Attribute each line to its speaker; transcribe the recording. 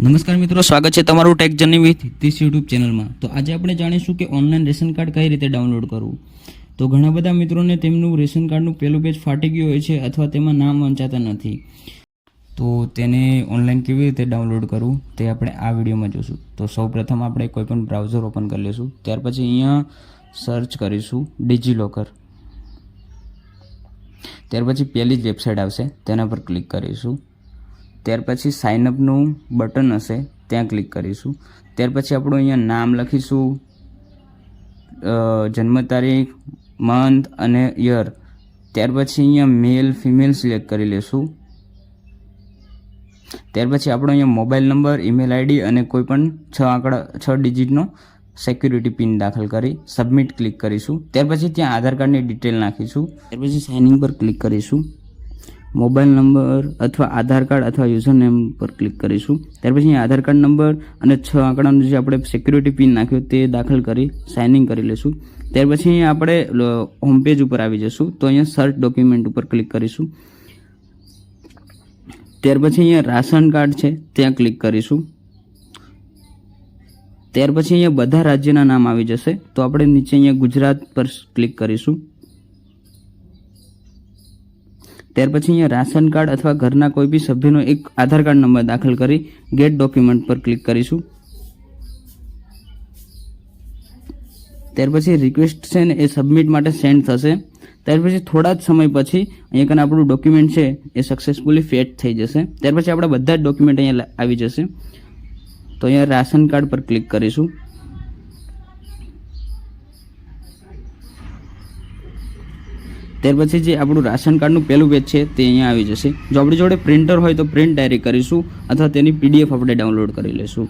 Speaker 1: નમસ્કાર મિત્રો, સ્વાગત છે તમારું tech journey with this YouTube ચેનલમાં। તો આજે આપણે જાણીશું કે ઓનલાઈન રેશન કાર્ડ કઈ રીતે ડાઉનલોડ કરવું। તો ઘણા બધા મિત્રોને તેમનું રેશન કાર્ડનું પહેલું પેજ ફાટી ગયું હોય છે અથવા તેમાં નામ વંચાતા નથી, તો તેને ઓનલાઈન કેવી રીતે ડાઉનલોડ કરવું તે આપણે આ વિડીયોમાં જોશું। તો સૌપ્રથમ આપણે કોઈપણ બ્રાઉઝર ઓપન કરી લઈશું, ત્યાર પછી અહીંયા સર્ચ કરીશું ડિજીલોકર। ત્યાર પછી પહેલી જ વેબસાઇટ આવશે તેના પર ક્લિક કરીશું। ત્યાર પછી સાઇનઅપનું બટન હશે ત્યાં ક્લિક કરીશું। ત્યાર પછી આપણું અહીંયા નામ લખીશું, જન્મ તારીખ, મંથ અને યર। ત્યાર પછી અહીંયા મેલ ફિમેલ સિલેક્ટ કરી લેશું। ત્યાર પછી આપણો અહીંયા મોબાઈલ નંબર, ઈમેલ આઈડી અને કોઈ પણ 6 ડિજિટનો સિક્યુરિટી પિન દાખલ કરી સબમિટ ક્લિક કરીશું। ત્યાર પછી ત્યાં આધાર કાર્ડની ડિટેલ નાખીશું। ત્યાર પછી સાઇનિંગ પર ક્લિક કરીશું, મોબાઈલ નંબર અથવા આધાર કાર્ડ અથવા યુઝર નેમ પર ક્લિક કરીશું। ત્યાર પછી આધાર કાર્ડ નંબર અને 6 આંકડાનો જે આપણે સિક્યુરિટી પિન નાખ્યો તે દાખલ કરી સાઇનિંગ કરી લઈશું। ત્યાર પછી અહીંયા આપણે હોમ પેજ ઉપર આવી જશું, તો અહીંયા સર્ચ ડોક્યુમેન્ટ ઉપર ક્લિક કરીશું। ત્યાર પછી અહીંયા રાશન કાર્ડ છે ત્યાં ક્લિક કરીશું। ત્યાર પછી અહીંયા બધા રાજ્યના નામ આવી જશે, તો આપણે નીચે અહીંયા ગુજરાત પર ક્લિક કરીશું। ત્યાર પછી અહીંયા રાશન કાર્ડ અથવા ઘરના કોઈ બી સભ્યનો એક આધાર કાર્ડ નંબર દાખલ કરી ગેટ ડોક્યુમેન્ટ પર ક્લિક કરીશું। ત્યાર પછી રિક્વેસ્ટ છે ને એ સબમિટ માટે સેન્ડ થશે। ત્યાર પછી થોડા જ સમય પછી અહીંયા કને આપણું ડોક્યુમેન્ટ છે એ સક્સેસફુલી ફેચ થઈ જશે। ત્યાર પછી આપણા બધા જ ડોક્યુમેન્ટ અહીંયા આવી જશે, તો અહીંયા રાશન કાર્ડ પર ક્લિક કરીશું। ત્યાર પછી જે આપણું રાશન કાર્ડનું પહેલું પેજ છે તે અહીંયા આવી જશે। જો આપણી જોડે પ્રિન્ટર હોય તો પ્રિન્ટ ડાયરેક્ટ કરીશું અથવા તેની PDF આપણે ડાઉનલોડ કરી લઈશું।